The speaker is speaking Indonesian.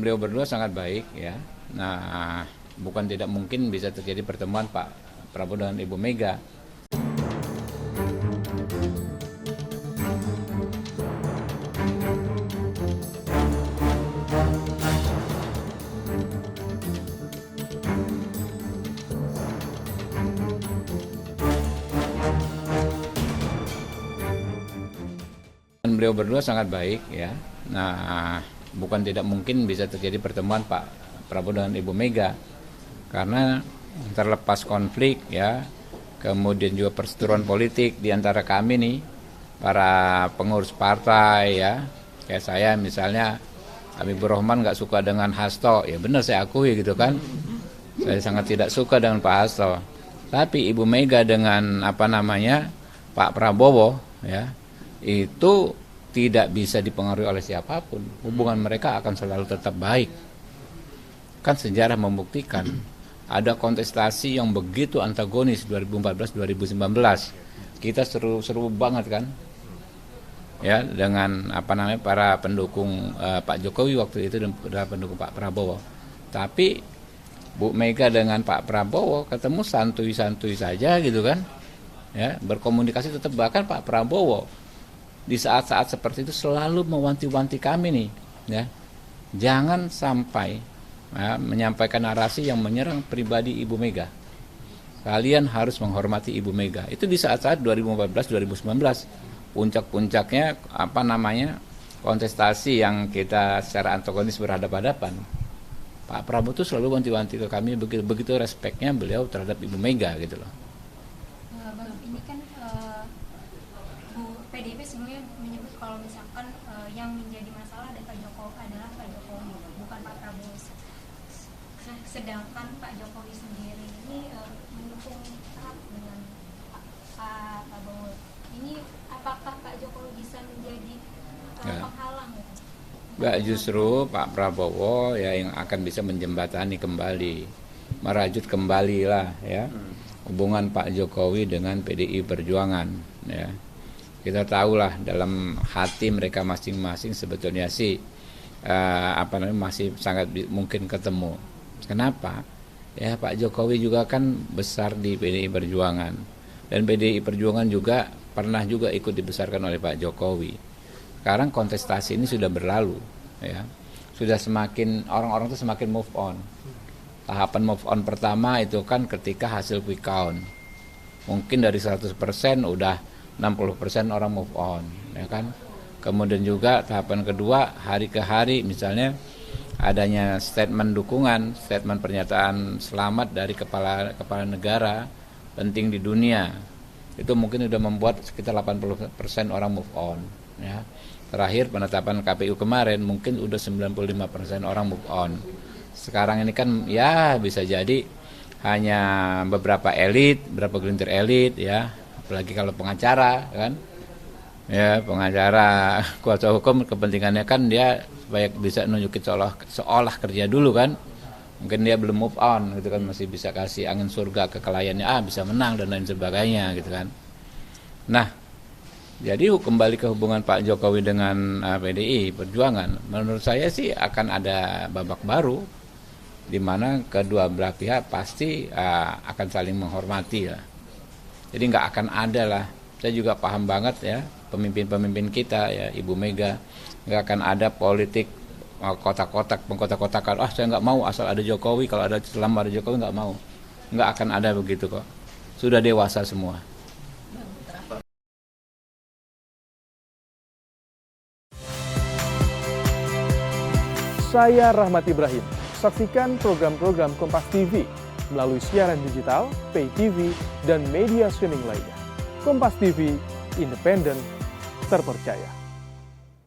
Beliau berdua sangat baik ya. Nah, bukan tidak mungkin bisa terjadi pertemuan Pak Prabowo dengan Ibu Mega. Beliau berdua sangat baik ya. Nah, bukan tidak mungkin bisa terjadi pertemuan Pak Prabowo dengan Ibu Mega, karena terlepas konflik ya, kemudian juga perseteruan politik di antara kami nih, para pengurus partai ya, kayak saya misalnya, Habibur Rahman nggak suka dengan Hasto, ya benar saya akui gitu kan, saya sangat tidak suka dengan Pak Hasto. Tapi Ibu Mega dengan Pak Prabowo ya, itu tidak bisa dipengaruhi oleh siapapun. Hubungan mereka akan selalu tetap baik. Kan sejarah membuktikan ada kontestasi yang begitu antagonis 2014-2019. Kita seru banget kan? Ya, dengan para pendukung Pak Jokowi waktu itu dan pendukung Pak Prabowo. Tapi Bu Mega dengan Pak Prabowo ketemu santuy-santuy saja gitu kan? Ya, berkomunikasi tetap, bahkan Pak Prabowo di saat-saat seperti itu selalu mewanti-wanti kami nih, ya, jangan sampai ya, menyampaikan narasi yang menyerang pribadi Ibu Mega. Kalian harus menghormati Ibu Mega. Itu di saat-saat 2014-2019, puncak-puncaknya kontestasi yang kita secara antagonis berhadapan-hadapan. Pak Prabowo itu selalu wanti-wanti ke kami, begitu respeknya beliau terhadap Ibu Mega gitu loh. Ini kan PDIP sebelumnya menyebut kalau misalkan yang menjadi masalah adalah Pak Jokowi, bukan Pak Prabowo. Sedangkan Pak Jokowi sendiri ini mendukung erat dengan Pak Prabowo. Ini apakah Pak Jokowi bisa menjadi penghalang? Enggak, justru Pak Prabowo ya yang akan bisa menjembatani kembali, merajut kembali lah ya hubungan Pak Jokowi dengan PDI Perjuangan ya. Kita tahulah dalam hati mereka masing-masing sebetulnya sih masih sangat mungkin ketemu. Kenapa? Ya, Pak Jokowi juga kan besar di PDI Perjuangan, dan PDI Perjuangan juga pernah juga ikut dibesarkan oleh Pak Jokowi. Sekarang kontestasi ini sudah berlalu ya. Sudah semakin orang-orang itu semakin move on. Tahapan move on pertama itu kan ketika hasil quick count. Mungkin dari 100% udah 60% orang move on, ya kan. Kemudian juga tahapan kedua, hari ke hari misalnya adanya statement dukungan, statement pernyataan selamat dari kepala negara penting di dunia. Itu mungkin sudah membuat sekitar 80% orang move on, ya. Terakhir penetapan KPU kemarin mungkin udah 95% orang move on. Sekarang ini kan ya bisa jadi hanya beberapa elit, beberapa gelintir elit ya. Apalagi kalau pengacara kan, ya pengacara kuasa hukum kepentingannya kan dia supaya bisa nunjukin seolah kerja dulu kan, mungkin dia belum move on gitu kan, masih bisa kasih angin surga ke kliennya, bisa menang dan lain sebagainya gitu kan. Nah, jadi kembali ke hubungan Pak Jokowi dengan PDI Perjuangan, menurut saya sih akan ada babak baru di mana kedua belah pihak pasti akan saling menghormati lah. Jadi nggak akan ada lah, saya juga paham banget ya pemimpin-pemimpin kita ya, Ibu Mega, nggak akan ada politik pengkotak-kotakan, saya nggak mau asal ada Jokowi, kalau ada selama ada Jokowi nggak mau, nggak akan ada begitu kok, sudah dewasa semua. Saya Rahmat Ibrahim, saksikan program-program Kompas TV melalui siaran digital, pay TV, dan media streaming lainnya. Kompas TV, independen, terpercaya.